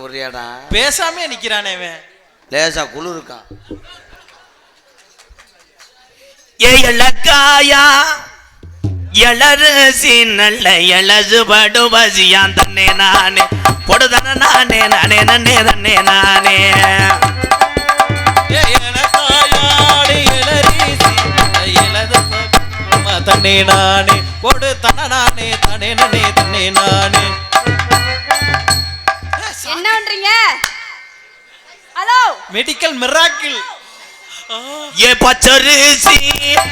போடுறியாடா? பேசாமே நிக்கிறானே இவன். லேசா குளிர் இருக்கா? ஏ எழக்காயா எழரசி நல்ல எழசு படு பசியான் தன்னே நானே பொடுதன நானே நானே நன்னே தன்னே நானே தன்னே நானே பொடு தன நானே தனே நன்னே தன்னே நானே. என்ன பண்றீங்க? Hello medical miracle. ஏ பச்சரிசி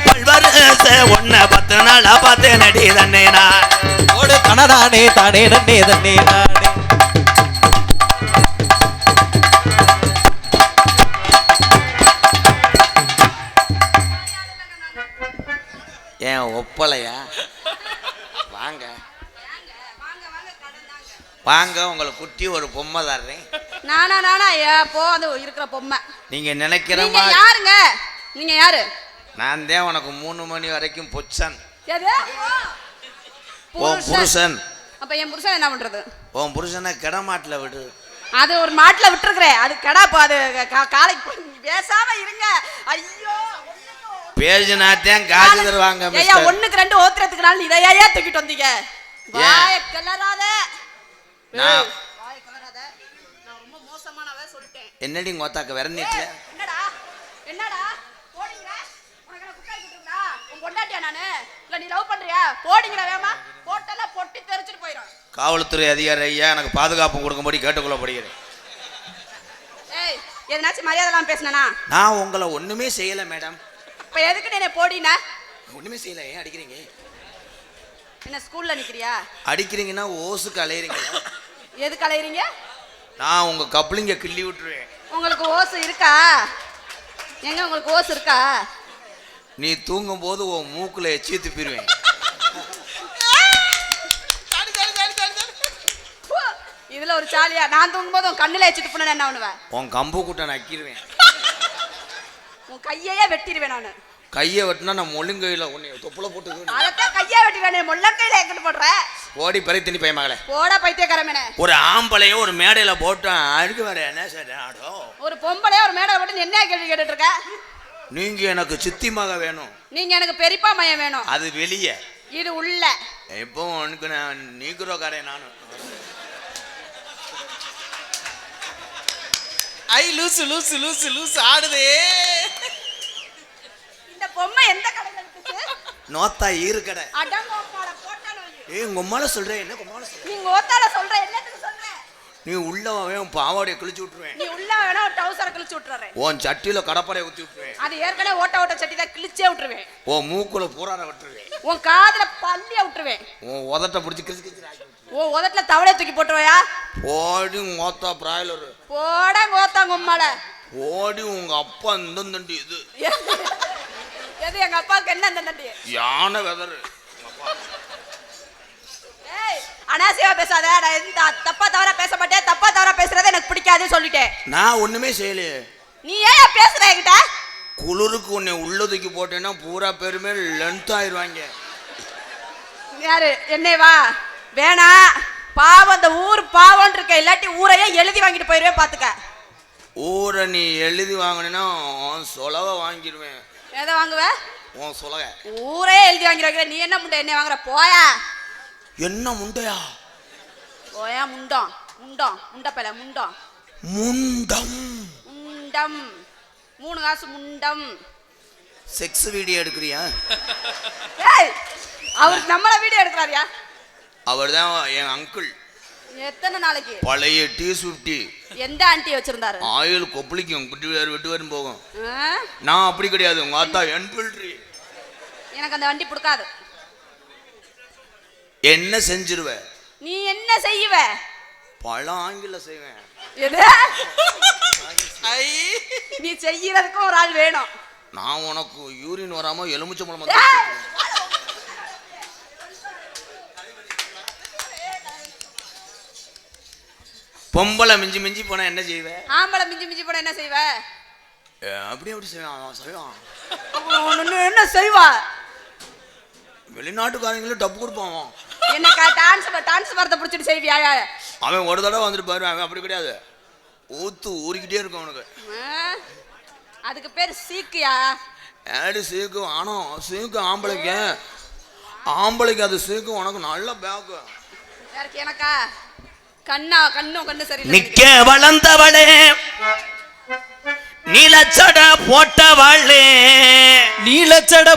பல்வரச ஒன்ன 10 நாளா பார்த்து நடி தன்னே நான் பொடு தன நானே தானே நன்னே தன்னே நானே. ஏன் ஒப்பலையா? வாங்க வாங்க, உங்களை குட்டி ஒரு பொம்மை தர்றேன். நானா போ அது இருக்கிற பொம்மை. நீங்க நினைக்கிற நீங்க மாதிரி யாருங்க? நீங்க யாரு? நான் தான் உனக்கு 3 மணி வரைக்கும் பொச்சன். எது? உன் புருஷன். அப்ப என் புருஷன் என்ன பண்றது? உன் புருஷனை கிடமாட்டில் விடு. அது ஒரு மாட்டுல விட்டுருக்கிறேன். அது கடா அது காலைக்கு பேசாம இருங்க. ஐயோ பேஜினாத்தான் காசு தருவாங்க. ஐயா 1க்கு 2 ஓத்துறதுக்கு நாள் இதையா தூக்கிட்டு வந்தீங்க. வாய கலராத. நான் ரொம்ப மோசமானவே சொல்லிட்டேன். என்னடி கோத்தாக்க வரணிட்டு? என்னடா போடிங்கற? உனக்கு நான் குக்காய் குடுறா? உன் பொண்டாட்டியா நானு? இல்ல நீ லவ் பண்றியா? போடிங்கற வேமா? போட்டல பொட்டி தெரிச்சிட்டு போயிடும். காவல்துறை அதிகாரி ஐயா, எனக்கு பாதுகாப்பு கொடுக்கும்படி கேட்டுக்கொள்ளப்படுகிறேன். ஏய், எதனாச்சும் மரியாதைலாம் பேசுனனா? நான் உங்களை ஒண்ணுமே செய்யல மேடம். இப்ப எதுக்கு நீ போடினா? ஒண்ணுமே செய்யல. ஏன் அடிக்கிறீங்க? என்ன ஸ்கூல்ல நிக்கிறியா? அடிக்கிறீங்கன்னா ஓசுக்கு அலையறீங்க. எதுக்கு அலையறீங்க? நான் உங்க கப்ளிங்க கிள்ளி விட்டுருவேன். உங்களுக்கு ஓசு இருக்கா? எங்க உங்களுக்கு ஓசு இருக்கா? நீ தூங்கும் போது உன் மூக்குல எச்சி துப்பிடுவேன். இதுல ஒரு சாலியா? நான் தூங்கும் போது உன் கண்ணுல எச்சி துப்புனா என்ன பண்ணுவேன்? உன் கம்பு கூட்ட நக்கிடுவேன். உன் கையையே வெட்டிடுவேன் நானு. கையை வெட்டினா நான் முள்ளுங்கையில உன்னை தொப்புல போட்டு அதத்தான் கையை வெட்டிடுவேன். முள்ளங்கையில எங்கிட்டு போடுற? ஓடி பறி திணி பைய மகளே. போடா பைத்தியக்காரமேனே. ஒரு ஆம்பளைய ஒரு மேடையில போட்டான் அழுக்கு வேற என்ன சாடோ. ஒரு பொம்பளைய ஒரு மேடையில போட்டு என்ன கேள்வி கேட்டுட்டு இருக்க? நீங்க எனக்கு சித்தி மக வேணும். நீங்க எனக்கு பெரியப்பா மையம் வேணும். அது வெளியே, இது உள்ள. இப்போ உனக்கு நான் நீக்குறோக்காரன் நானும். ஐ லூசு லூசு லூசு லூசு ஆடுதே. இந்த பொம்மை எந்த கடையில இருக்குது? நோத்தா ஈரு கடை. அடங்கோப்பால போட்டானோ. ஏய் உங்க அம்மால சொல்றேன். என்ன உங்க அம்மால சொல்றேன்? நீங்க ஓத்தால சொல்ற என்னத்துக்கு சொல்ற? நீ உள்ளவே உன் பாவாடைய கிழிச்சு விட்டுருவேன். நீ உள்ள வேணா ஒரு டவுசரை கிழிச்சு விட்டுறேன். உன் சட்டியில கடப்பறைய ஊத்தி விட்டுருவேன். அது ஏற்கனவே ஓட்ட சட்டி தான் கிழிச்சே விட்டுருவேன். உன் மூக்குல பூரார விட்டுருவேன். உன் காதுல பல்லிய விட்டுருவேன். உன் உதட்ட பிடிச்சி கிழிச்சு கிழிச்சு உன் உதட்டுல தவளைய தூக்கி போட்டுருவையா? ஓடி மோத்தா பிராய்லர். போடா கோத்தாங்க உம்மால. ஓடி உங்க அப்பா இந்த இது எது எங்க அப்பாவுக்கு என்ன இந்த தண்டி? யானை வெதரு. ஏய் அனாசியா பேசாத. நான் எந்த தப்பா தவறா பேச மாட்டேன். தப்பா தவறா பேசுறது எனக்கு பிடிக்காதுன்னு சொல்லிட்டேன். நான் ஒண்ணுமே செய்யலையே. நீ ஏன் பேசுற என்கிட்ட? குளிருக்கு உன்னை உள்ளதுக்கு போட்டேன்னா பூரா பேருமே லென்த் ஆயிடுவாங்க. யாரு என்னேவா? வேணா பாவம், அந்த ஊர் பாவம் இருக்க. இல்லாட்டி ஊரையே எழுதி வாங்கிட்டு போயிருவேன் பாத்துக்க. ஊரை நீ எழுதி வாங்கினா சொலவை வாங்கிடுவேன். எதை வாங்குவ? உன் சொலக. ஊரே எழுதி வாங்கிடுவாங்க. நீ என்ன முண்டை என்ன வாங்குற? போயா. என்ன முண்டையா? போயா முண்டம். முண்டம் முண்டப்பல முண்டம் முண்டம் முண்டம் 3 காசு முண்டம். செக்ஸ் வீடியோ எடுக்கிறியா? ஏய் அவர் நம்மள வீடியோ எடுக்கறாரியா? அவர் தான் என் அங்கிள். எத்தனை நாளைக்கு? பழைய T50. எந்த ஆண்டி வச்சிருந்தாரு? ஆயில் கொப்பளிக்கும் விட்டு வரும் போகும். நான் அப்படி கிடையாது. உங்க ஆத்தா என்பில்ட்ரி. எனக்கு அந்த வண்டி பிடிக்காது. என்ன செஞ்சிருவ? நீ என்ன செய்வ? பல ஆங்கில செய்வேன். எது? நீ செய்யறதுக்கு ஒரு ஆள் வேணும். நான் உனக்கு யூரின் வராம எலுமிச்சம்பழம் பொம்பளை மிஞ்சி மிஞ்சி போனா என்ன செய்வ? ஆம்பளை மிஞ்சி மிஞ்சி போனா என்ன செய்வ? அப்படி செய்வான். என்ன செய்வா? வெளிநாட்டுக்காரங்களும் டப்பு கொடுப்பான். என்னக்கா டான்ஸ் வரத பிடிச்சிட்டு செய்வியா? அவன் ஒரு தடவை வந்துட்டு பாரு, அவன் அப்படி கிடையாது, ஊறிக்கிட்டே இருக்கும் அவனுக்கு. அதுக்கு பேர் சீக்கியா? ஏடி சீக்கு, ஆனோ சீக்கு ஆம்பளைக்கு அது சீக்கு, உனக்கு நல்ல பேக்கு. எனக்கா கண்ணு சரி. நிக்க வளர்ந்தவளே, நீலச்சட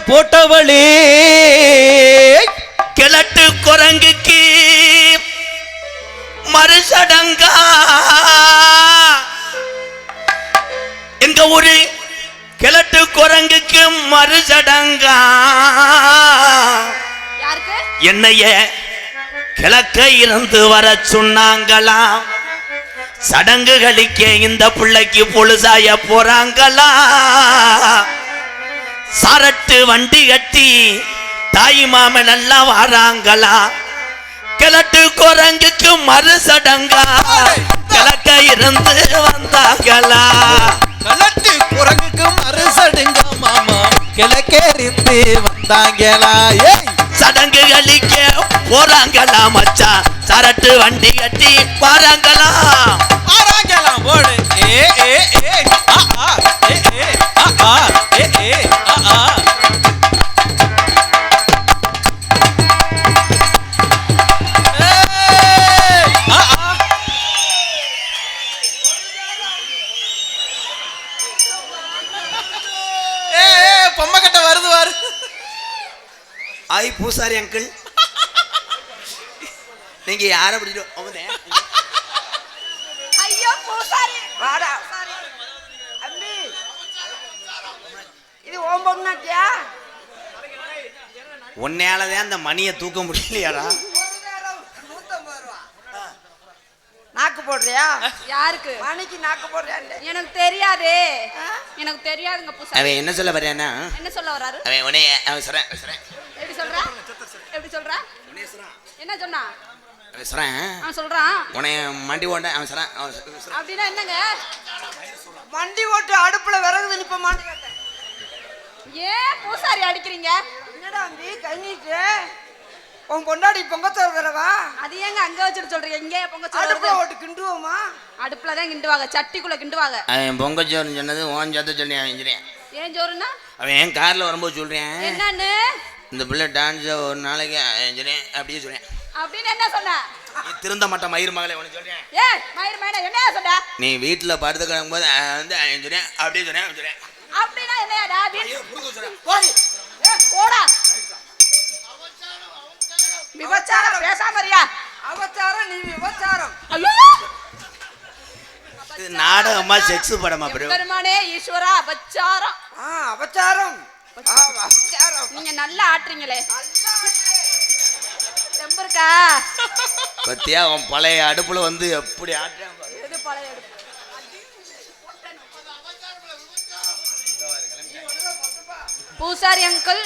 போட்டவளே, கிழட்டு குரங்குக்கு மறுசடங்கா, எங்க ஊரு கிழட்டு குரங்குக்கு மறுசடங்கா. என்னைய கிழக்க இருந்து வர சொன்னாங்களாம், சடங்குகளுக்கே இந்த பிள்ளைக்கு பொழுசாய போறாங்களா. சரட்டு வண்டி கட்டி தாய் மாமன் எல்லாம் வராங்களா. கிழட்டு குரங்குக்கு மறு சடங்கா, கிழக்க இருந்து வந்தாங்களா. கிழட்டு குரங்குக்கு மறு சடங்கா மாமா, கிழக்க இருந்து வந்தாங்களா. சடங்குகளுக்க போறாங்களா மச்சான், சரட்டு வண்டி கட்டி வராங்களா. போடு ஏ ஏ ஏ ஆ ஆ ஏ ஏ ஆ ஆ ஏ ஏ ஆ ஆ. பொம்மக்கட்ட வருது வாரு. ஐ பூசாரி அங்கிள், நீங்க யார பிடிச்சோ? ஐயோ பூசாரி, வாடா அம்மி, இது ஓம் பொண்ணாட்டியா? உன்னையாலதான் அந்த மணியை தூக்க முடியலையாடா. நாக்கு போடுறியா? யாருக்கு? மணிக்கு நாக்கு போடுறியா? எனக்கு தெரியாதே, எனக்கு தெரியாதுங்க பூசாரி. அவன் என்ன சொல்ல வர்றானா? என்ன சொல்ல வராரு? அவன் உன்னைய அவன் சொல்றேன். எப்படி சொல்றா? என்ன சொன்னா? அவன் சொல்றான் உன்னைய மண்டி ஓட்ட அவன் சொல்றான். அப்படின்னா என்னங்க? வண்டி ஓட்டு அடுப்புல விறகு நிப்ப மாட்டி கேட்டேன். ஏன் பூசாரி அடிக்கிறீங்க? என்னடா அம்பி கை நீட்டு, உன் பொண்டாடி பொங்கச்சோறு தரவா? அது ஏங்க அங்க வச்சுட்டு சொல்றீங்க? இங்க பொங்கச்சோறு அடுப்புல ஓட்டு கிண்டுவோமா? அடுப்புல தான் கிண்டுவாங்க, சட்டிக்குள்ள கிண்டுவாங்க. அவன் பொங்கச்சோறுன்னு சொன்னது ஓன் சத்த சொல்லி அவன் சொல்றேன். ஏன் சோறுன்னா? அவன் என் கார்ல வரும்போது சொல்றேன், என்னன்னு இந்த பிள்ளை டான்ஸ் ஒரு நாளைக்கு சொல்றேன் அப்படியே சொல்றேன். அப்படின்னு என்ன சொன்ன? நீ திருந்த மாட்டேன் மயிர் மகளே உனக்கு சொல்றேன். மயிர் மயிர என்ன சொன்ன? நீ வீட்டுல படுத்து கிடக்கும் போது வந்து சொல்றேன் அப்படியே சொல்றேன். அப்படின்னா என்னடா? போடா விபச்சாரம் பேசாம இருயா. அவச்சாரம், நீ விபச்சாரம். ஐயோ இது நாடகமா செக்ஸ் படமா ப்ரோ? பெருமானே ஈஸ்வரா, அபச்சாரம். அபச்சாரம். நீங்க நல்லா ஆட்டுறீங்களே. செம்பருக்கா பத்தியா உன் பழைய அடுப்புல வந்து எப்படி ஆட்டுறேன். எது பழைய அடுப்பு? பூசாரி அங்கிள்,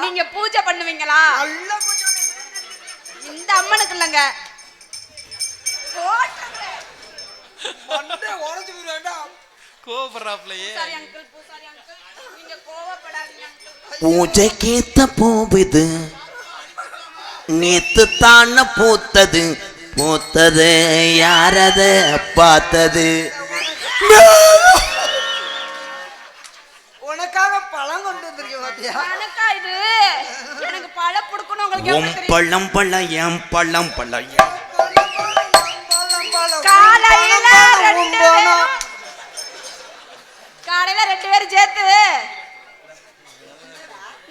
நீங்க பூஜை பண்ணுவீங்களா? இந்த அம்மனுக்கு இல்லங்க, நீங்க கோவப்படாதீங்க. பூஜைக்கேத்த போகுது நேத்து தான பூத்தது யாரத பார்த்தது. உனக்காக பழம் கொண்டு வந்திருக்கேன் பாத்தியா? எனக்கா இது? எனக்கு பழம் கொடுக்கணும் உங்களுக்கு. உன் பழம் பழம் என் பழம் பழம் காலையில 2 பேரும் சேர்த்து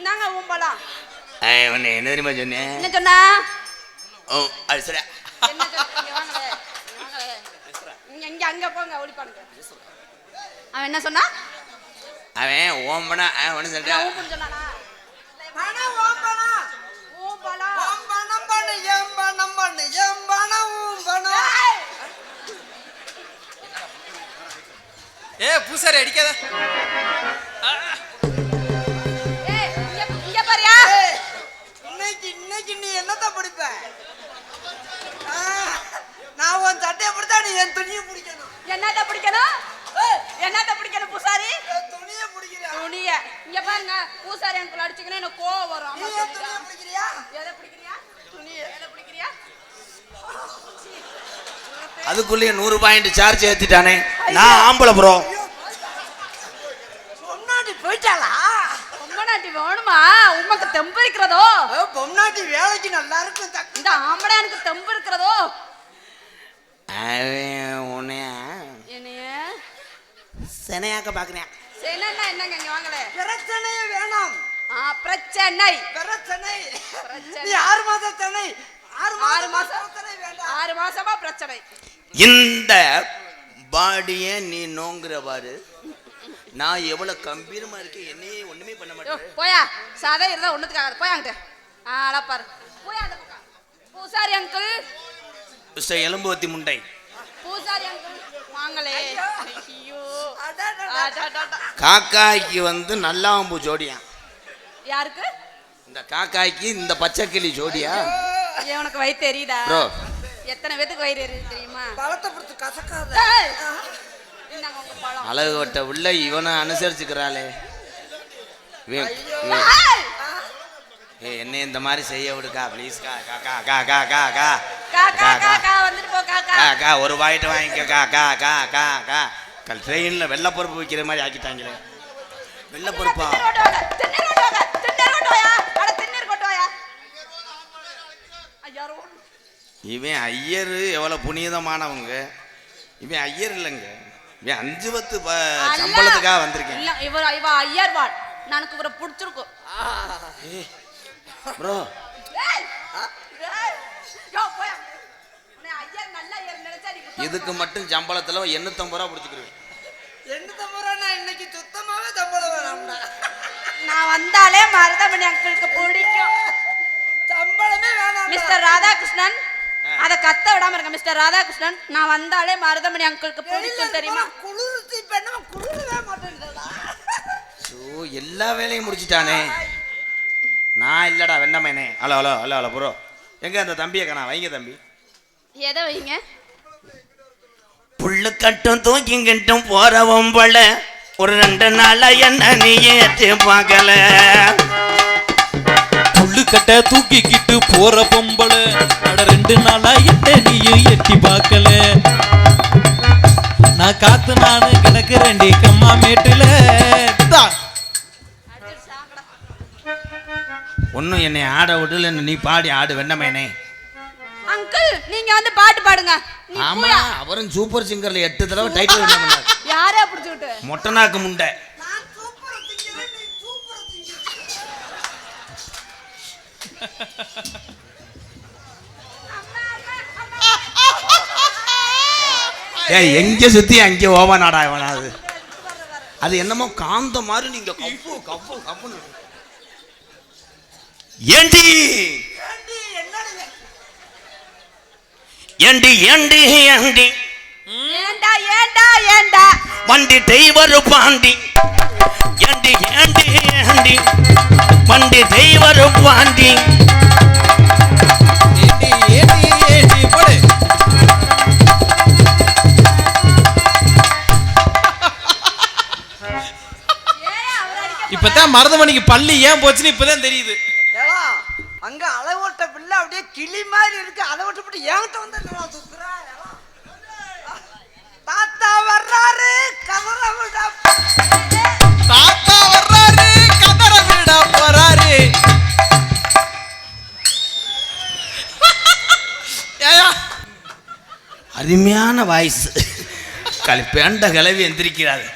நாங்க உம்பலாம். என்ன தெரியுமா சொன்னேன்? என்ன சொன்னா? அது சரி. இங்க அங்க போங்க ஒளிப்பானுங்க. அவன் என்ன சொன்னா? அவன் ஓம்பனா அவன் சொல்றான். ஊம்புன்னு சொன்னானா? பணம் ஓம்பனா, ஊம்பலாம். ஓம்பனம் பண்ணு, ஏம்பனம் பண்ணு, ஏம்பனம் ஊம்பனம். பூசாரி அடிக்காத. இங்க பாரியா? இன்னைக்கு நீ என்னத்த பிடிப்ப? நான் உன் சட்டையை பிடிச்சா நீ என் துணியை பிடிக்கணும். என்னத்த பிடிக்கணும்? என்னத்த பிடிக்கணும் பூசாரி? துணியை பிடிக்கிறேன். துணிய இங்க பாருங்க, பூசாரி அங்கிள் அடிச்சுக்கணும் எனக்கு கோவம் வரும். அதுக்குள்ளேயே 100 பாயிண்ட் சார்ஜ் ஏத்திட்டானே. நான் ஆம்பளை ப்ரோ. பொம்னாட்டி போயிட்டாளா? பொம்மநாட்டி வேணுமா? உமக்கு தெம்பு இருக்கிறதோ? பொம்னாட்டி வேலைக்கு நல்லா இருக்கும். இந்த ஆம்பளையானுக்கு தெம்பு இருக்கிறதோ? அவன் உன்னைய என்னைய சினையாக்க பாக்குறேன். என்னன்னா என்னங்க இங்க வாங்களே. பிரச்சனையே வேணாம். பிரச்சனை பிரச்சனை. பிரச்சனை. நீ 6 மாசம் தனை. 6 மாசம் பிரச்சனை வேண்டாம். 6 மாசமா பிரச்சனை. இந்த பாடிய நீ நோங்குற பாரு. நான் எவ்வளவு கம்பீரமா இருக்கேன். என்னையே ஒண்ணுமே பண்ண மாட்டேன். போயா சாதா இருந்தா ஒண்ணுத்துக்காக போயா அங்கிட்ட. பாரு போயா அந்த பக்கம். பூசாரி அங்கிள். எலும்புவத்தி முண்டை. பூசாரி அங்கிள் வாங்களே. ஐயோ காக்காய்க்கு வந்து நல்லாம்பூ ஜோடியா. யாருக்கு? இந்த காக்காய்க்கு இந்த பச்சை கிளி ஜோடியா. உனக்கு வயிறு தெரியுதா ப்ரோ? எத்தனை பேத்துக்கு வயிறு எரியுது தெரியுமா? பழத்தை பொறுத்து கசக்காத. இந்தாங்க உங்க பழம். அழகு வட்ட உள்ள இவனை அனுசரிச்சுக்கிறாளே. என்ன இந்த மாதிரி செய்ய விடுக்கா ப்ளீஸ். வந்துட்டு போ காக்கா. காக்கா ஒரு வாயிட்டு வாங்கிக்க. ட்ரெயின்ல வெள்ளப்பருப்பு விற்கிற மாதிரி ஆக்கிட்டாங்களே. வெள்ளப்பருப்பா? இவன் ஐயர் எவ்வளவு புனிதமானவங்க. இவன் ஐயர் இல்லைங்க. இவன் 5 10 சம்பளத்துக்காக வந்திருக்கேன். இவ ஐயர்வாள். எனக்கு இவரை பிடிச்சிருக்கும் ப்ரோ. இதுக்கு மட்டும் சம்பளத்துல 850 ரூபா பிடிச்சிக்கிறேன். 850 ரூபா நான் இன்னைக்கு சுத்தமாவே சம்பளம் வேணாம்டா. நான் வந்தாலே மருதமணி அங்கிளுக்கு பிடிக்கும். சம்பளமே வேணாம். மிஸ்டர் ராதாகிருஷ்ணன் அத கத்த விடாம இருங்க. மிஸ்டர் ராதாகிருஷ்ணன் நான் வந்தாலே மருதமணி அங்கிளுக்கு பிடிக்கும் தெரியுமா? குளிர்ச்சி பண்ண குளிரவே மாட்டேன்டா. சோ எல்லா வேலையும் முடிச்சிட்டானே. நான் இல்லடா வெண்ணமேனே. Hello hello hello hello bro. எங்க அந்த தம்பியை காணா? வைங்க தம்பி. எதை வைங்க? புல்லு கட்டும் தூக்கிங்கிட்டும் போறவன் போல ஒரு 2 நாளா என்ன நீ ஏற்று பார்க்கல. புல்லு கட்ட தூக்கிக்கிட்டு போற பொம்பளை அட 2 நாளா என்ன நீயும் எட்டி பார்க்கல. நான் காத்து நானு கிடக்குறேன்டி கம்மா மேட்டுல. ஒன்னும் என்னை ஆட விடல. நீ பாடி ஆடு வெண்ணமேனே. அங்கிள் நீங்க வந்து பாட்டு பாடுங்க. ஆமா அவரும் சூப்பர் சிங்கர்ல 8 தடவை டைட்டில் வின் பண்ணாரு. யாரே புடிச்சிட்டு? மொட்டனாக்கு முண்டை. நான் சூப்பர் திங்கறேன். நீ சூப்பர் திங்கற. ஏய் எங்க சுத்தி அங்கே ஓவா நாடா இவனாது. அது என்னமோ காந்த மாதிரி நீங்க கப்பு கப்பு கப்புன்னு. ஏண்டி ஏண்டி ஏண்டி ஏண்டி ஏண்டா ஏண்டா ஏண்டா வண்டி தெய்வரு பாண்டி. ஏண்டி ஏண்டி ஏண்டி வண்டி தெய்வரு பாண்டி. போடு. இப்பதான் மருதமணிக்கு பள்ளி ஏன் போச்சுன்னு இப்பதான் தெரியுது. அங்க அளவோட்ட பிள்ளை அப்படியே கிளி மாதிரி இருக்கு. அதை விட்டு என்கிட்ட வந்து தூக்குறா. தாத்தா வர்றாரு கதற விட. தாத்தா வர்றாரு கதற விட போறாரு. அருமையான வாய்ஸ். பேண்ட கிளவி எந்திரிக்கிறாரு.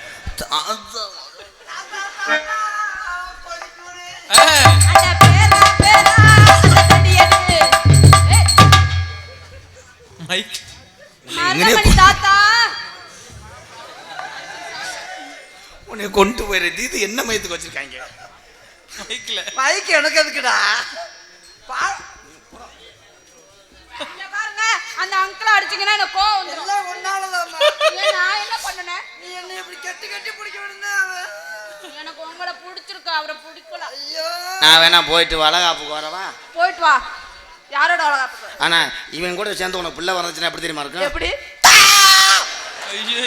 உன்னை கொண்டு போயிடுறது. இது என்ன மயத்துக்கு வச்சிருக்காங்க? மைக்கு எனக்கு எதுக்குடா? பாருங்க அந்த அங்கிள் அடிச்சீங்கன்னா எனக்கு கோவம் வந்துரும். எல்லாம் ஒன்னாலதான். நான் என்ன பண்ணனே? நீ என்ன இப்படி கட்டி கட்டி பிடிக்க விடுங்க. எனக்கு உங்களை பிடிச்சிருக்கு, அவரை பிடிக்கல. ஐயோ நான் வேணா போயிட்டு வளகாப்புக்கு வரவா? போயிட்டு வா. யாரோட வளகாப்புக்கு? ஆனா இவன் கூட சேர்ந்து உனக்கு பிள்ளை வந்துச்சுன்னா எப்படி தெரியுமா இருக்கும்? எப்படி? ஐயோ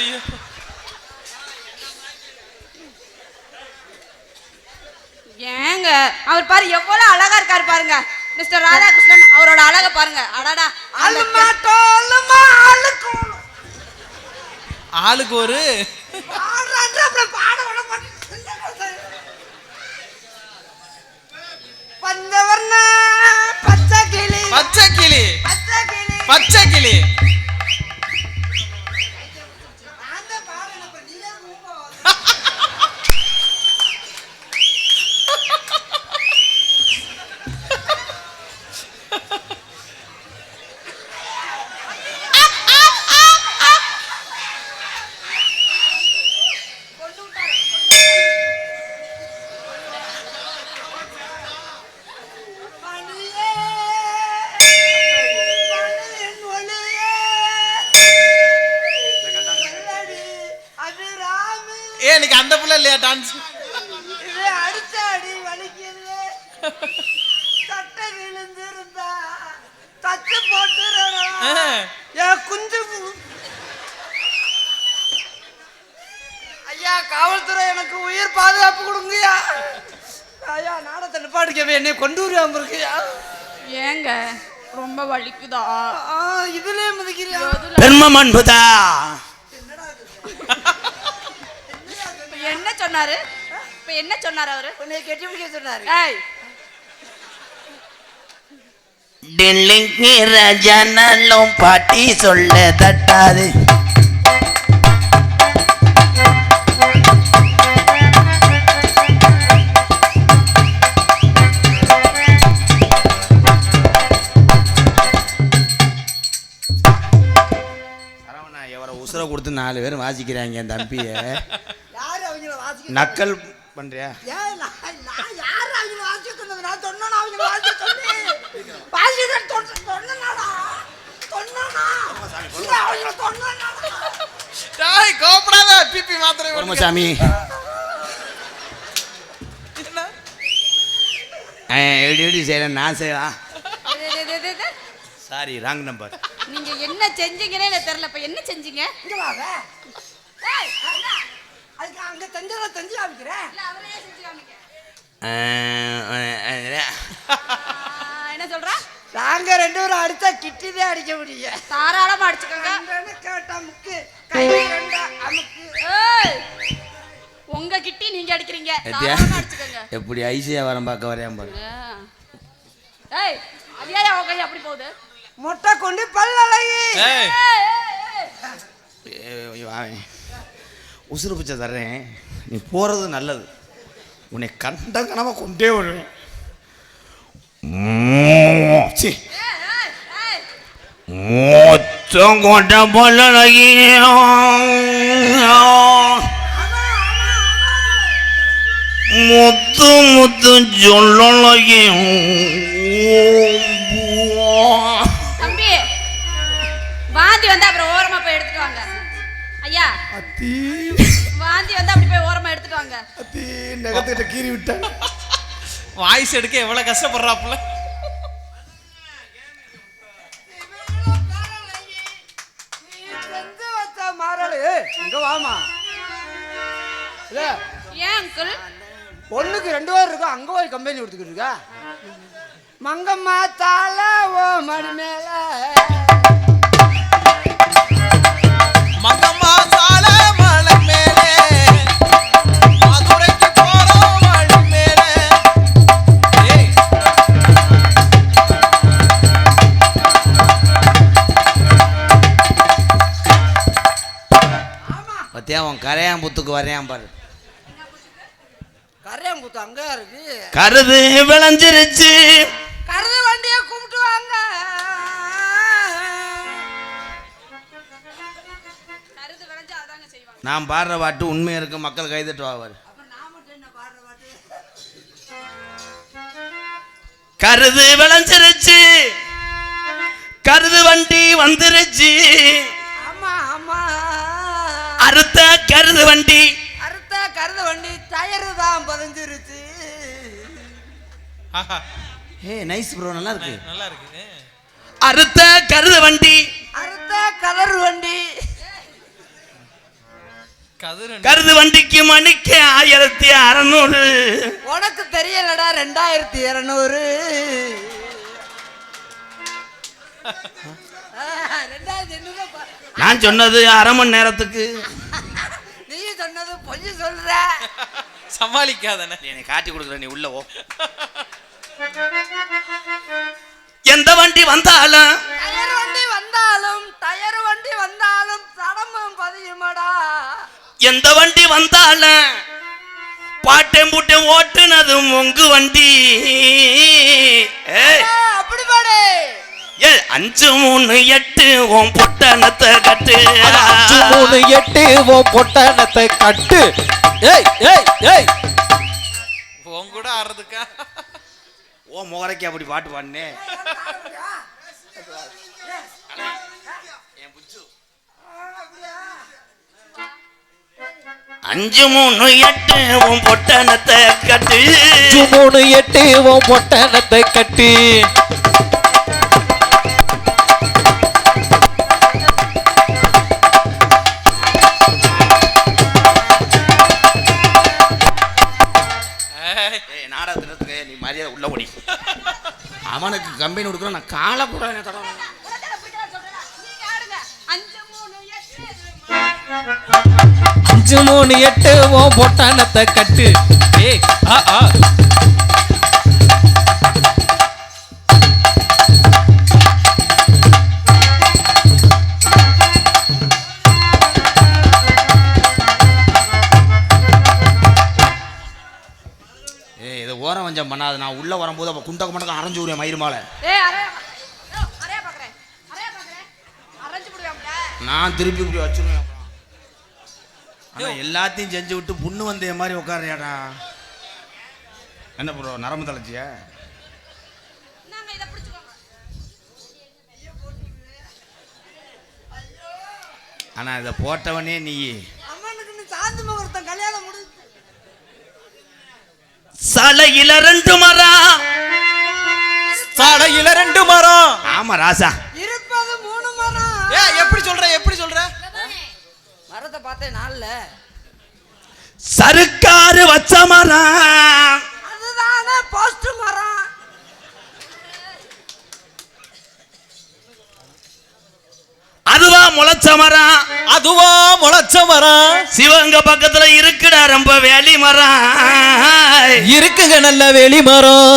ஏங்க அவர் பாரு எவ்வளவு அழகா இருக்காரு பாருங்க. மிஸ்டர் ராதாகிருஷ்ணன் அவரோட அழக பாருங்க. அடடா அலுமாட்டோ அலுமா அலுக்கும். ஆளுக்கு ஒரு பாடுறான்ற அப்புறம் பாட விட மாட்டேன். பஞ்சவர்ண பச்சை கிளி பச்சை கிளி பச்சை கிளி பச்சை கிளி. நான் தான் பாடுறேன். இப்ப நீயே ஊம்ப. மணியே மணியின் ஒளியே சொல்லடி அபிராமி. இன்னைக்கு அந்த புள்ள இல்லையா டான்ஸ்? இது அடிச்ச அடி வலிக்குது. சட்டை விழுந்திருந்தா தச்சு போட்டுறடா. என் குஞ்சு ஐயா காவல்துறை எனக்கு உயிர் பாதுகாப்பு கொடுங்கய்யா. ஐயா நாடத்தை நிப்பாடிக்கவே என்னை கொண்டு வருவாம இருக்குயா. ஏங்க ரொம்ப வலிக்குதா? இதுலயே மிதிக்கிறியா? பெருமம் அன்புதா. இப்ப என்ன சொன்னாரு? இப்ப என்ன சொன்னாரு அவரு? உன்னை கெட்டி பிடிக்க சொன்னாரு. ஏய் டெல்லிக்கு ரஜனலும் பாட்டி சொல்ல தட்டாது. எவரை உசுரை கொடுத்து 4 பேர் வாசிக்கிறாங்க என் தம்பிய. யாரு அவங்கள வாசிக்க நக்கல் பண்றியா? ஏன் நான் யாரு அவங்கள வாசிக்க சொன்னது? நான் சொன்னா அவங்கள வாசிக்க சொன்னேன். வாசிக்க சொன்னனாடா சொன்னனா இல்ல அவங்கள சொன்னனாடா. டேய் கோபப்படாத. பிபி மாத்திரை போடு. பரமசாமி எப்படி செய்யறேன் நான் செய்யலாம். Sorry wrong number. நீங்க என்ன செஞ்சீங்கன்னே எனக்கு தெரியல. இப்ப என்ன செஞ்சீங்க? இங்க வாங்க. ஏய் என்ன? அதுக்கு அங்க தஞ்சல தஞ்சி காமிக்கிறேன். இல்ல அவரே செஞ்சு காமிங்க. என்ன சொல்றா? நாங்க 2 பேரும் அடிச்சா கிட்டிதே அடிக்க முடியும். தாராளமா அடிச்சுக்கோங்க. கேட்டா முக்கு கை ரெண்டா அமுக்கு. ஏய் உங்க கிட்டி நீங்க அடிக்கிறீங்க. தாராளமா அடிச்சுக்கோங்க. எப்படி ஐசியா வரம் பார்க்க வரையாம் பாரு. ஏய் அது ஏன் உங்க கை அப்படி போகுது? முட்டை கொண்டு பல்லழகி. ஏய் உசுறு பிச்சை தர்றேன், நீ போகிறது நல்லது. உன்னை கண்ட கனவை கொண்டே வருவேன். மொத்தம் கொண்ட பல்லழகி முத்து முத்து சொல்லழகி. தம்பி வாந்தி வந்தா அப்புறம் ஓரமா போய் எடுத்துட்டு வாங்க. ஐயா அத்தி வாந்தி வந்தா அப்படி போய் ஓரமா எடுத்துட்டு வாங்க. அத்தி நகத்திட்ட கீறி விட்டேன். வாய்ஸ் எடுக்க எவ்வளவு கஷ்டப்படுறாப்புல. இங்க வாமா. ஏன் அங்கிள்? ஒண்ணுக்கு 2 பேர் இருக்கும். அங்க போய் கம்பெனி கொடுத்துக்கிட்டு இருக்கா. மங்கம்மா தாள ஓ மணி மேல மங்கம்மா சால மலை மேலே மதுரைக்கு போறோம் வழி மேலே. ஏய் பத்தியா உன் கரையாம்புத்துக்கு வரையான் பாரு. கரையாம்பூத்து அங்க இருக்கு. கருது விளைஞ்சிருச்சு. கருது வண்டியை கும்பிட்டு வாங்க. கருது விளைஞ்சா அதாங்க செய்வாங்க. நான் பாடுற பாட்டு உண்மையா இருக்கு, மக்கள் கைதட்டு வாவாரு. கருது விளைஞ்சிருச்சு, கருது வண்டி வந்துருச்சு. ஆமா ஆமா. அறுத்த கருது வண்டி, அறுத்த கருது வண்டி டயரு தான் பதிஞ்சிருச்சு. ஆஹா ஏ நைஸ் ப்ரோ, நல்லா இருக்கு. நல்லா இருக்கு. அறுத்த கருது வண்டி, அறுத்த கலர் வண்டி. கருது வண்டிக்கு மணிக்கு 1600. உனக்கு தெரியலடா 2200. 2800. நான் சொன்னது அரை மணி நேரத்துக்கு. நீ சொன்னது பொய் சொல்ற. சமாளிக்காதன. நீ என்னை காட்டி கொடுக்குற, நீ உள்ள ஓ. எந்த வண்டி வந்தாலும் டயர் வண்டி வந்தாலும் தடமும் பதியுமாடா. எந்த வண்டி வந்தாலும் பாட்டம் பூட்டம் ஓட்டுனதும் உங்கு வண்டி. அப்படி பாடு. 538 உன் பொட்டணத்தை கட்டு. 538 உன் பொட்டணத்தை கட்டு. ஏய் ஏய் ஏய் உன் கூட ஆறதுக்கா? ஓ முகரைக்கு அப்படி பாட்டு பாடுனே. 538 உன் பொட்டணத்தை கட்டு. 538 உன் பொட்டணத்தை கட்டு. நாடகத்துக்கு நீ மரியாதை உள்ள ஓடி. அவனுக்கு கம்பெனி கொடுக்குறோம், நான் காலை கூட என்ன தடவை. 538 உன் பொட்டணத்தை கட்டு. ஏய் ஆ ஆ இதை ஓரம் வஞ்சம் பண்ணாது. நான் உள்ள வரும்போது அப்ப குண்டக்க மண்டக்க அரைஞ்சு விடுவேன் மயிறு மாலை. நான் திருப்பி இப்படி வச்சுருவேன். ஆனால் எல்லாத்தையும் செஞ்சு விட்டு புண்ணு வந்த மாதிரி உட்காரியாடா. என்ன ப்ரோ நரம்பு தலைச்சியா? ஆனால் இதை போட்டவனே நீ சாந்தி முகூர்த்தம் கல்யாணம் முடிஞ்சு சாலையில 2 மரம். சாலையில 2 மரம். ஆமா ராசா. இருப்பது 3 மரம். எப்படி சொல்ற எப்படி சொல்ற? மரத்தை பார்த்தேன் நாள்ல. சருக்காரு வச்ச மரம். அதுதானே போஸ்ட் மரம். அதுவா முளைச்ச மரம். அதுவா முளைச்ச மரம். சிவங்க பக்கத்துல இருக்குடா ரொம்ப வேலி மரம். இருக்குங்க நல்ல வேலி மரம்.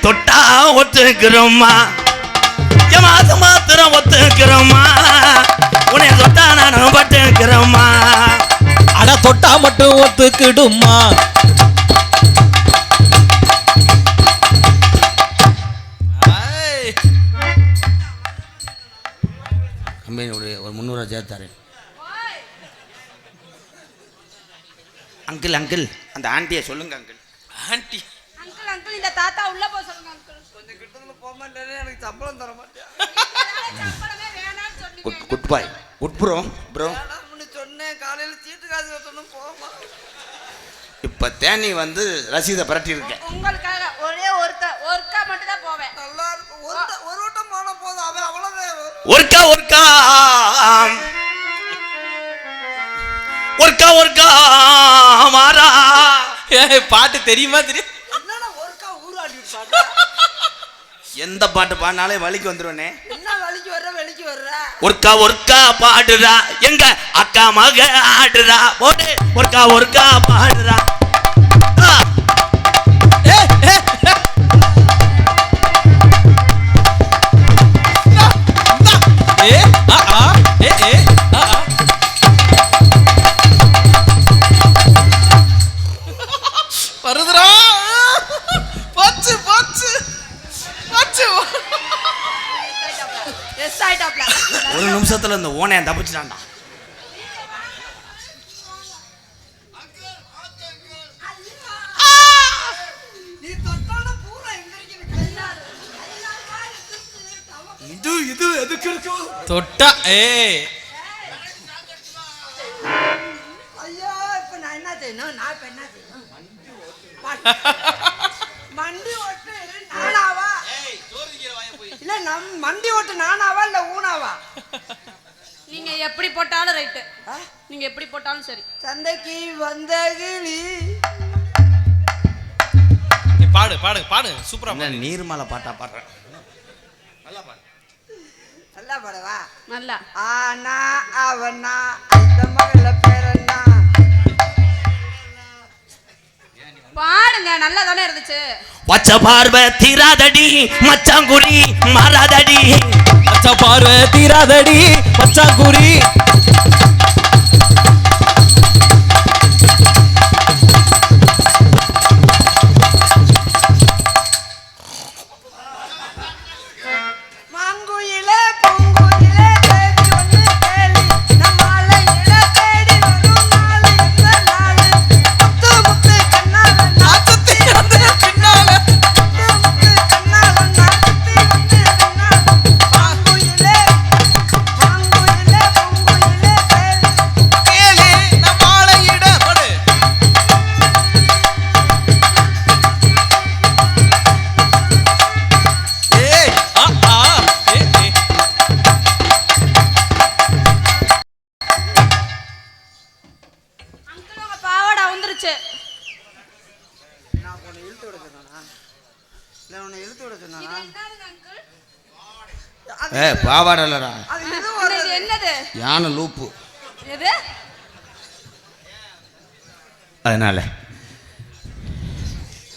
தொட்டா ஒத்துக்கிறோமா, மாச மாத்திரம் ஒத்துக்கிறோமா, உன்னை தொட்டா நானும் பட்டுக்கிறோமா. அட தொட்டா மட்டும் ஒத்துக்கிடுமா. கம்பெனியுடைய ஒரு 300 சேர்த்தாரு. அங்கிள் அங்கிள் அந்த ஆண்டியை சொல்லுங்க அங்கிள். ஆண்டி அங்கிள் அங்கிள் இந்த தாத்தா உள்ள போக சொல்லுங்க அங்கிள். கொஞ்சம் கிட்ட போக மாட்டேன், எனக்கு சம்பளம் தர மாட்டேன். சம்பளமே வேணாம்னு சொன்னீங்க. Good bye good bro bro. சொன்னேன் காலையில சீட்டு காசு கட்டணும் போமா. இப்ப தேனி வந்து ரசீதை பிரட்டி இருக்கேன். உங்களுக்காக ஒரே ஒருக்கா மட்டும் தான் போவேன். நல்லா இருக்கும். ஒரு வட்டம் போன போதும். அவன் அவ்வளவுதான். ஒருக்கா ஒருக்கா ஒருக்கா ஒருக்கா மாறா. பாட்டு தெரியுமா? தெரியும். என்னடா ஒருக்கா ஊராடி பாட்டு. எந்த பாட்டு பாடினாலே வலிக்கு வந்துருவனே. என்ன வலிக்கு வர்ற வெளிக்கு வர்ற. ஒருக்கா ஒருக்கா பாடுறா எங்க அக்கா மக ஆடுறா. போடு ஒருக்கா ஒருக்கா பாடுறா. வருதுரா. பச்சு பச்சு பச்சு. எஸ் ஆயிட்டாப்ல. ஒரு நிமிஷத்துல இந்த ஓனைய தப்பிச்சிட்டான்டா. நீ தொட்டான பூரா எந்திரிக்குது. இது எதுக்கு இருக்கு? தொட்டா ஐயோ இப்ப நான் என்ன செய்யணும்? நான் இப்ப என்ன செய்யணும்? மண்டி ஓட்டு நானாவா? இல்ல மண்டி ஓட்டு நானாவா இல்ல ஊனாவா? நீங்க எப்படி போட்டாலும் ரைட்டு. நீங்க எப்படி போட்டாலும் சரி. சந்தைக்கு வந்த கிளி. பாடு பாடு பாடு சூப்பரா. நீர்மலை பாட்டா பாடுறேன். நல்லா நல்லா பாடவா? நல்லா ஆனா அவனா அந்த மகள பேரண்ணா. பாடுங்க, நல்லா தானே இருந்துச்சு. பச்சை பார்வை தீராதடி மச்சாங்குடி மாறாதடி. பச்சை பார்வை தீராதடி பச்சாங்குடி. மாங்குயிலே பூங்குயிலே தேடி வந்து கேளி நம்மாலை இட தேடி வரும் நாளு இந்த நாளு. முத்து முத்து கண்ணால நான் சுத்தி வந்து பின்னால. முத்து முத்து கண்ணால நான் சுத்தி வந்து பின்னால. மாங்குயிலே பூங்குயிலே தேடி கேளு நம்மாலையிட படு. ஏய் ஆ ஆ ஏ ஏ. அங்கிள் உங்க பாவாடை வந்துருச்சு. நான் உன்னை இழுத்து விட சொன்னானா? இல்லை உன்னை இழுத்து விட இது சொன்னானா? என்னதுங்க அங்கிள்? பாவாடை இல்லடா, அது இது இது என்னது? யானை லூப்பு. எது? அதனால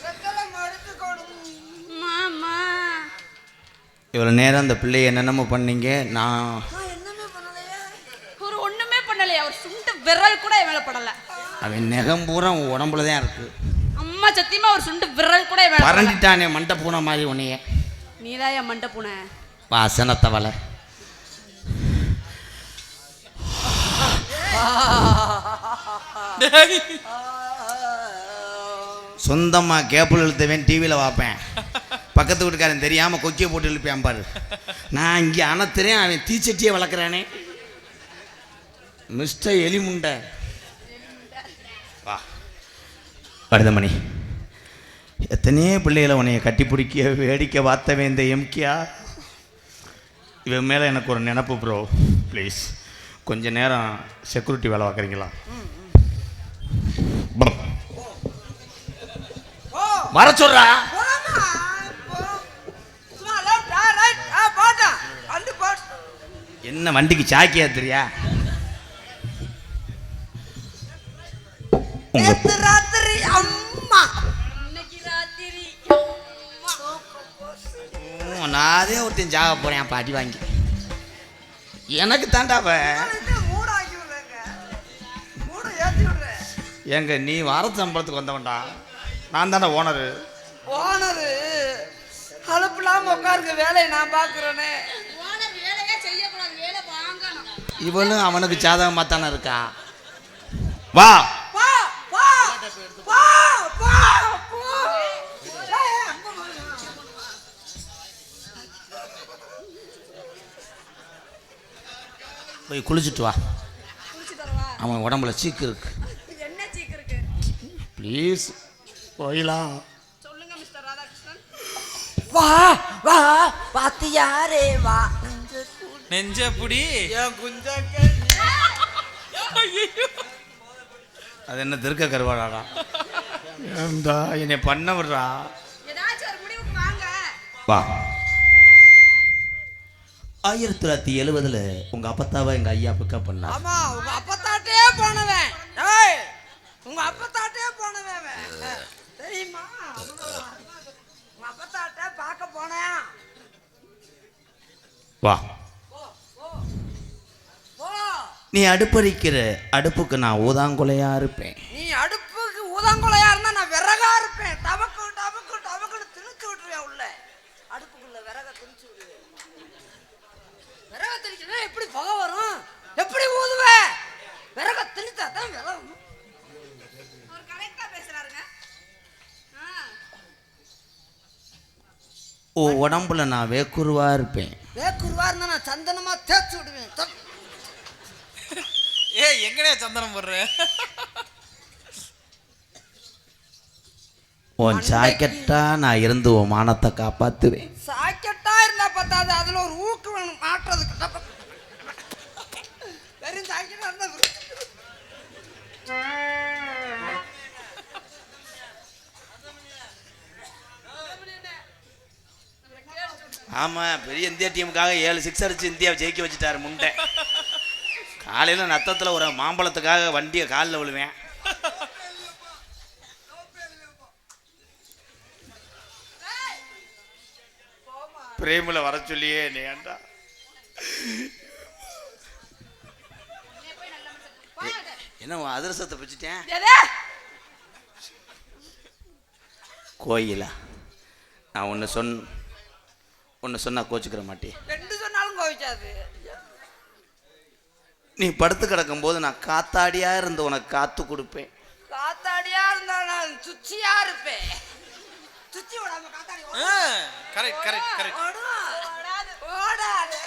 வெத்தலை மடுத்து கொடு. மாமா இவ்வளோ நேரம் அந்த பிள்ளைய என்னென்னமோ பண்ணீங்க. நான் நான் என்னமே பண்ணலையே. ஒரு ஒண்ணுமே பண்ணலையா? ஒரு சுண்டு விரல் கூட என் மேல படல. அவன் நெகம் பூரா உன் உடம்புல தான் இருக்கு. அம்மா சத்தியமா ஒரு சுண்டு விரல் கூட என் மேல படல. பரண்டிட்டானே மண்டை பூனை மாதிரி உன்னைய. நீதான் என் மண்டை பூனை. வாசனத்தவளை. சொந்தமாக கேபிள் இழுத்தவன் டிவியில் பார்ப்பேன். பக்கத்து வீட்டுக்காரன் தெரியாமல் கொக்கியை போட்டு இழுப்பேன் பாரு. நான் இங்கே அணத்துறேன், அவன் தீச்சட்டியை வளர்க்குறானே. மிஸ்டர் எலிமுண்டை வா. வருதமணி, எத்தனையோ பிள்ளைகளை உன்னைய கட்டி பிடிக்க வேடிக்கை பார்த்தவன் இந்த எம்கியா. இவன் மேலே எனக்கு ஒரு நினப்பு ப்ரோ. ப்ளீஸ் கொஞ்ச நேரம் செக்யூரிட்டி வேலை பார்க்குறீங்களா? வர சொல்றா. போமா, போ. சும்மா left, right, போட்டேன். வண்டி போட்டு. என்ன வண்டிக்கு சாக்கியா தெரியா? நேத்து ராத்திரி அம்மா இன்னைக்கு ராத்திரி நானே ஒருத்தன் ஜாக போறேன் பாட்டி வாங்கி. எனக்கு தாண்டாவ மூடாக்கி விடுறேங்க. மூட ஏற்றி விடுறேன். எங்க நீ வார சம்பளத்துக்கு வந்தவன்டா. நான் தானே ஓனரு. ஓனரு அலுப்புலாம உட்காருங்க, வேலையை நான் பார்க்குறேனே. ஓனர் வேலையே செய்யக்கூடாது, வேலை வாங்கணும். இவளும் அவனுக்கு சாதகமாக தானே இருக்கா. வா போ போ போ போ போ. ஏய், அங்க வா. போய் குளிச்சுட்டு வா. குளிச்சு தரவா? அவன் உடம்புல சீக்கு இருக்கு. என்ன சீக்கு இருக்கு? ப்ளீஸ் போயிலாம். சொல்லுங்க மிஸ்டர் ராதாகிருஷ்ணன். வா வா பாத்தியாரே வா. நெஞ்ச புடி. என் குஞ்சக்க அது என்ன திருக்க கருவாடாடா. ஏண்டா என்னை பண்ண விடுறா. ஏதாச்சும் ஒரு முடிவுக்கு வாங்க. வா. 1970 உங்க அப்பத்தாவை எங்க ஐயா பிக்கப் பண்ணா. ஆமா, உங்க அப்பத்தாட்டே போனவன். ஏய், உங்க அப்பத்தாட்டே போனவன் அவன். தெரியுமா? உங்க அப்பத்தாட்ட பார்க்க போனேன். வா. போ. நீ அடுப்பறிக்கிற அடுப்புக்கு நான் ஊதாங்குலையா இருப்பேன். நீ அடுப்புக்கு ஊதாங்குலையா இருந்தா நான் விறகா இருப்பேன். டபக்கு டபக்கு டபக்குன்னு திணிச்சு விட்டுருவேன் உள்ள. அடுப்புக்குள்ள விறக திணிச்சு விடுவேன். விறக திணிச்சுனா எப்படி புகை வரும்? எப்படி ஊதுவேன்? விறக திணிச்சா தான் விறகு. அவர் கரெக்டா பேசுறாருங்க. ஓ உடம்புல நான் வேக்குருவா இருப்பேன். வேக்குருவா இருந்தா நான் சந்தனமா தேய்ச்சி விடுவேன். ஏய் எங்கடே சந்தனம் போடுற? உன் ஜாக்கெட்டா நான் இருந்து உன் மானத்தை காப்பாத்துவேன். சாக்கெட்டா இருந்தா பத்தாது, அதுல ஒரு ஊக்கு வேணும் மாட்டுறதுக்கு. வெறும் சாக்கெட்டா இருந்தா ஆமாம், பெரிய இந்தியா டீமுக்காக 7 6 அடிச்சு இந்தியாவை ஜெயிக்க வச்சுட்டாரு முண்டை. காலையில் நத்தத்தில் ஒரு மாம்பழத்துக்காக வண்டியை காலில் விழுவேன். பிரேமில் வர சொல்லியே நீ ஏண்டா என்ன உன் அதிரசத்தை பிடிச்சிட்டேன். கோயிலா நான் ஒன்று சொன்னா கோச்சுக்கிற மாட்டே. 2 சொன்னாலும் கோவிச்சாது. நீ படுத்து கிடக்கும் போது நான் காத்தாடியா இருந்து உனக்கு காத்து கொடுப்பேன். காத்தாடியா இருந்தா நான் சுச்சியா இருப்பேன். சுச்சி விடாம காத்தாடி கரெக்ட் கரெக்ட் கரெக்ட். ஓடாது.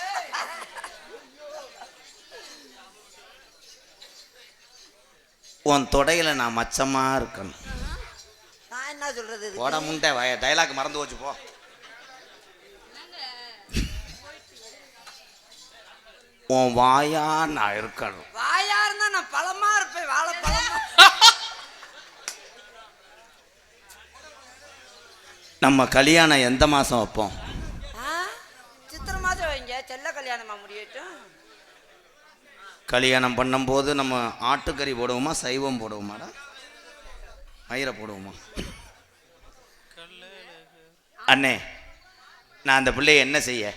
உன் தொடையில நான் மச்சமா இருக்கணும். நான் என்ன சொல்றது? போட முண்டை டைலாக் மறந்து போச்சு போ. உன் வாயா நான் இருக்கணும். வாயா இருந்தா நான் பழமா இருப்பேன். வாழை பழமா. நம்ம கல்யாணம் எந்த மாசம் வைப்போம்? சித்திரை மாதம் வைங்க. செல்ல கல்யாணமா முடியட்டும். கல்யாணம் பண்ணும்போது நம்ம ஆட்டுக்கறி போடுவோமா சைவம் போடுவோமாடா மயிரை போடுவோமா? அண்ணே நான் அந்த பிள்ளைய என்ன செய்ய?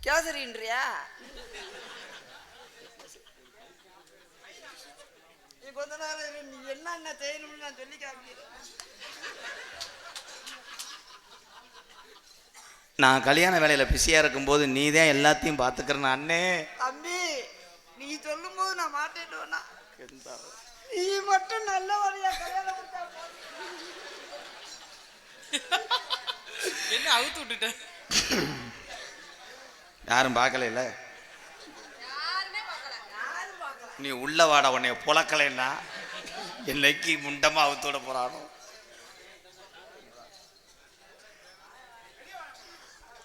கேசரின்றியா? நீ கொஞ்ச நாள் நீ என்ன செய்யணும்னு நான் சொல்லி காமிக்கிறேன். நான் கல்யாண வேலையில் பிஸியாக இருக்கும்போது நீ தான் எல்லாத்தையும் பார்த்துக்கிறேன் அண்ணே. தம்பி நீ சொல்லும் போது நான் மாட்டேட்டோன்னா நீ மட்டும் நல்ல வழியா கல்யாணம் முடிச்சா என்ன அவுத்து விட்டுட்டேன். யாரும் பார்க்கல இல்ல. நீ உள்ள வாட உன்னைய புழக்கலைன்னா என்னைக்கு முண்டமா அவுத்தோட போறானோ.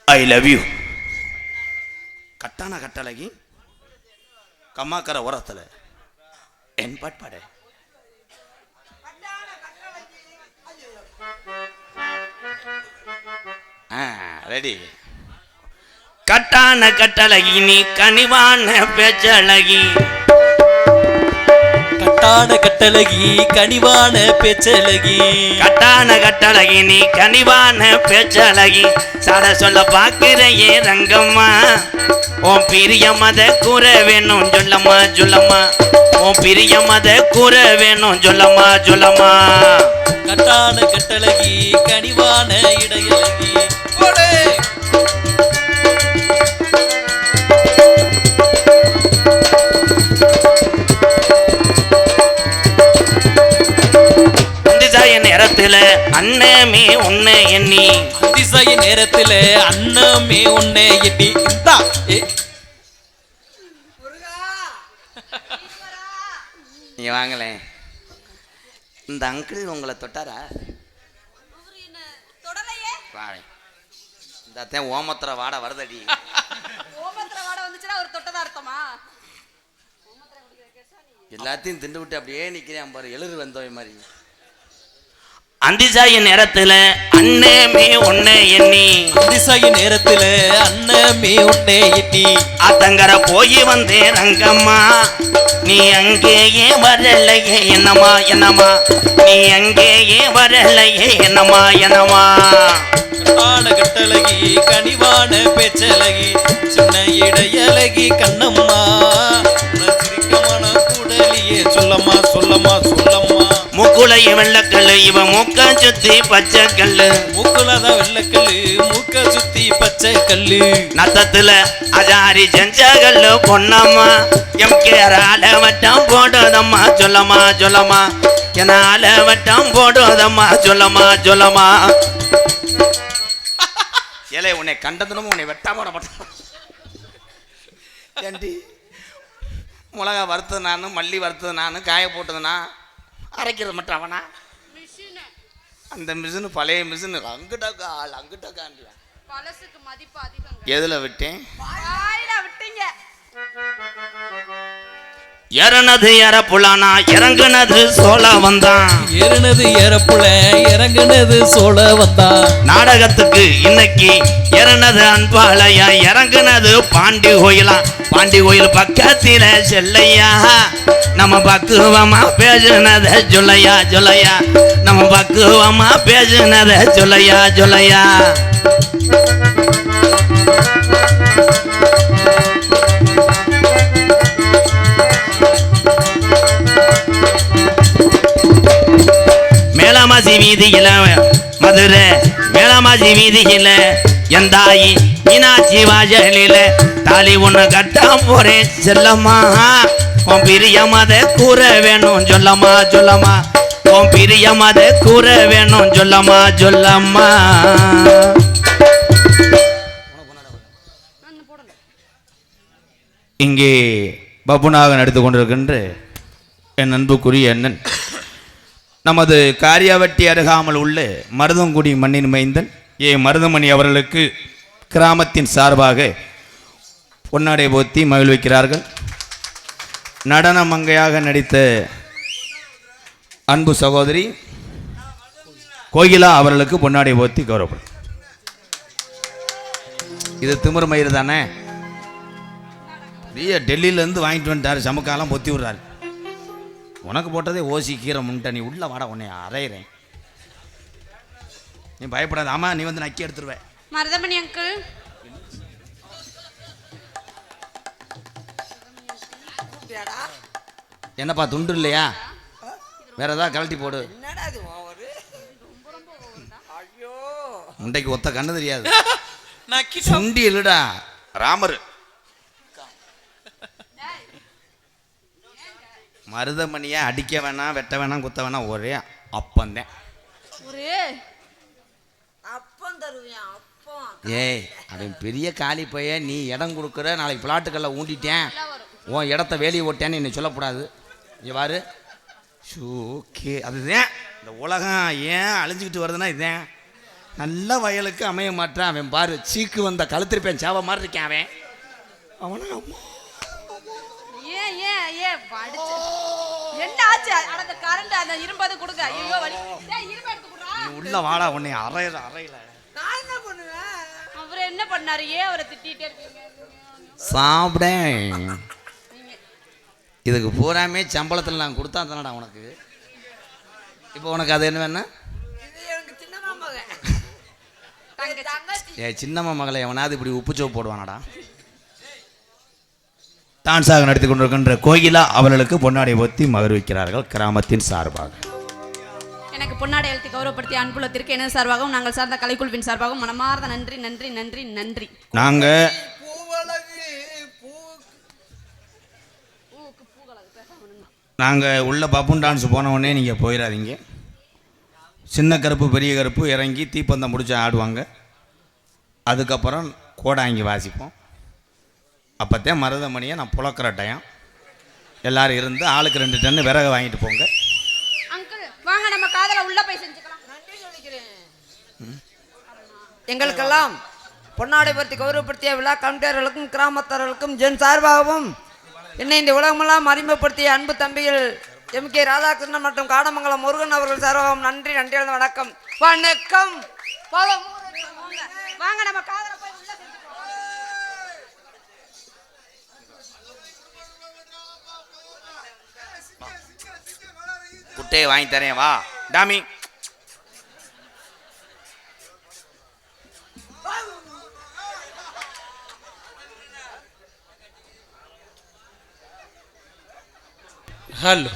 I love you. Katana கட்டழகி கம்மாக்கரை உரத்துல N பாட்பாடு ready. கட்டான கட்டழகி நீ கனிவான பேச்சழகி. கட்டான கட்டழகி கனிவான பேச்சழகி. கட்டான கட்டழகி நீ கனிவான பேச்சழகி. சாட சொல்ல பாக்குறையே ரங்கம்மா. உன் பிரிய மத கூற வேணும் சொல்லம்மா சொல்லம்மா. உன் பிரிய மத கூற வேணும் சொல்லம்மா சொல்லம்மா. கட்டான கட்டழகி கனிவான இடையழகி. நேரத்துல அண்ணமே உன்னை எண்ணி. அதிசய நேரத்துல அண்ணமே உன்னை எண்ணி. நீ வாங்கலேன். இந்த அங்கிள் உங்களை தொட்டாரா? இந்த ஓமத்திர வாட வருதடி. ஓமத்திர வாட வந்துச்சுன்னா ஒரு தொட்டதா அர்த்தமா? எல்லாத்தையும் திண்டு விட்டு அப்படியே நிக்கிறேன் பாரு, எழுறு வந்தோய் மாதிரி. அந்திசாய நேரத்துல அண்ணமே உன்னை எண்ணி. அதிசய நேரத்துல அண்ணமே உன்னை எண்ணி. அத்தங்கர போய் வந்தேன் ரங்கம்மா. நீ அங்கேயே வரலையே என்னமா என்னமா. நீ அங்கேயே வரலையே என்னமா என்னமா. கட்டான கட்டழகி கனிவான பேச்சழகி. சின்ன இடையழகி கண்ணம்மா. சிரிக்கமான கூடலியே சொல்லம்மா சொல்லம்மா சொல்லம்மா. மூக்குலைய வெள்ளக்கல்லு இவன் மூக்க சுத்தி பச்சை கல்லு. மூக்குலதான் வெள்ளக்கல்லு மூக்க சுத்தி பச்சை கல்லு. நத்தத்துல அஜாரி செஞ்ச கல்லு பொன்னம்மா. எம்கேஆர் வட்டம் போடுதம்மா சொல்லம்மா சொல்லம்மா. என்னால வட்டம் போடுதம்மா சொல்லம்மா சொல்லம்மா. ஏலே உன்னை கண்டதுனும் உன்னை வெட்டாம விட மாட்டான். ஏண்டி மிளகா வறுத்தது நானு, மல்லி வறுத்தது நானு, காய போட்டது நான், அரைக்கிறது மட்டும் அவனா? அந்த மிஷினு பழைய மிஷினு அங்கிட்டக்கா ஆள் அங்கிட்டக்காண்டியா. பழசுக்கு மதிப்பு அதிகம். எதுல விட்டேன்? வாயில விட்டீங்க. இறனது இறப்புலானா இறங்குனது சோழ வந்தான். ஏறுனது ஏறப்புல இறங்குனது சோழ வந்தான். நாடகத்துக்கு இன்னைக்கு இறனது அன்பாளையா இறங்குனது பாண்டி கோயிலா. பாண்டி கோயில் பக்கத்தில செல்லையா நம்ம பக்குவமா பேசுனத சொல்லையா சொல்லையா. நம்ம பக்குவமா பேசுனத சொல்லையா சொல்லையா. மேலமாசி வீதியில மதுரை மேலமாசி வீதியில எந்தாயி மீனாட்சி வாசலில தாலி ஒண்ணு கட்ட போறேன் செல்லம்மா. உன் பிரியமத கூற வேணும் சொல்லம்மா சொல்லம்மா. உன் பிரியமத கூற வேணும் சொல்லம்மா சொல்லம்மா. இங்கே பப்புனாக நடித்து கொண்டிருக்கின்ற என் அன்புக்குரிய அண்ணன் நமது காரியாவட்டி அருகாமல் உள்ள மருதங்குடி மண்ணின் மைந்தன் மருதமணி அவர்களுக்கு கிராமத்தின் சார்பாக பொன்னாடை போத்தி மகிழ்விக்கிறார்கள். நடன மங்கையாக நடித்த அன்பு சகோதரி கோகிலா அவர்களுக்கு பொன்னாடை போத்தி கௌரவப்படும். இது திமிர் மயிறு தானே, டெல்லியிலேருந்து வாங்கிட்டு வந்துட்டார். சமுக்காலாம் பொத்தி விடுறாரு. உனக்கு போட்டதே ஓசி கீரை முன்ட்ட, நீ உள்ள வாட உன்னை அரைகிறேன். நீ பயப்படாத. ஆமா நீ வந்து நக்கி எடுத்துருவ. மருதமணி அங்கிள் என்னப்பா துண்டு இல்லையா? வேற ஏதாவது கழட்டி போடு. முண்டைக்கு ஒத்த கண்ணு தெரியாது. சுண்டி இல்லடா ராமர். மருதமணியை அடிக்க வேணாம் வெட்ட வேணாம் குத்த வேணாம், ஒரே அப்பந்தேன். ஏய் அவன் பெரிய காலி பைய, நீ இடம் கொடுக்குற. நாளைக்கு பிளாட்டுக்கல்ல ஊண்டிட்டேன் உன் இடத்த வேலையை ஓட்டேன்னு என்னை சொல்லக்கூடாது. இவ்வாறு ஷூக்கே அதுதான் இந்த உலகம் ஏன் அழிஞ்சிக்கிட்டு வருதுன்னா இதுதான். நல்ல வயலுக்கு அமைய மாட்டான் அவன். பாரு சீக்கு வந்த கழுத்திருப்பேன் சேவை மாதிரி இருக்கேன் அவன். அவனை உள்ள வாடா உன்னை அறையில அறையில அவர் என்ன பண்ணாரு? ஏன் அவரை திட்டிட்டே இருக்கீங்க? சாப்பிட இதுக்கு பூராமே சம்பளத்தில் நான் கொடுத்தா தானடா உனக்கு. இப்போ உனக்கு அது என்ன வேணா? சின்னம்மா மகளை எவனாவது இப்படி உப்புச்சோப்பு போடுவானடா. டான்ஸாக நடத்தி கொண்டிருக்கின்ற கோகிலா அவர்களுக்கு பொன்னாடை போத்தி மகிழ்விக்கிறார்கள் கிராமத்தின் சார்பாக. எனக்கு பொன்னாடை எழுத்தி கௌரவப்படுத்திய அன்புலத்திற்கு எனது சார்பாகவும் நாங்கள் சார்ந்த கலைக்குழுவின் சார்பாகவும் மனமார்ந்த நன்றி நன்றி நன்றி நன்றி. நாங்கள் உள்ள பப்புன் டான்ஸ் போன உடனே நீங்கள் போயிடாதீங்க. சின்ன கருப்பு பெரிய கருப்பு இறங்கி தீப்பந்தம் முடிச்சு ஆடுவாங்க. அதுக்கப்புறம் கோடாங்கி வாசிப்போம். அப்போத்தான் மருதமணியை நான் புழக்கிற டைம். எல்லாரும் இருந்து ஆளுக்கு 2 டன் விறகு வாங்கிட்டு போங்க. அங்கிள் வாங்க நம்ம காதல உள்ள போய் செஞ்சுக்கலாம். நன்றி சொல்லிக்கிறேன். எங்களுக்கெல்லாம் பொன்னாடை பற்றி கௌரவப்படுத்திய விழா கமிட்டியாளர்களுக்கும் கிராமத்தார்களுக்கும் ஜென் சார்பாகவும் என்னை இந்த உலகமெல்லாம் அறிமுகப்படுத்திய அன்பு தம்பிகள் MK ராதாகிருஷ்ணன் மற்றும் காடமங்கலம் முருகன் அவர்கள் சார்பாகவும் நன்றி நன்றி வணக்கம் வணக்கம். வாங்க நம்ம காதல போய் உள்ள செஞ்சுக்கலாம். குட்டையை வாங்கி தரேன் வா டாமி. ஹலோ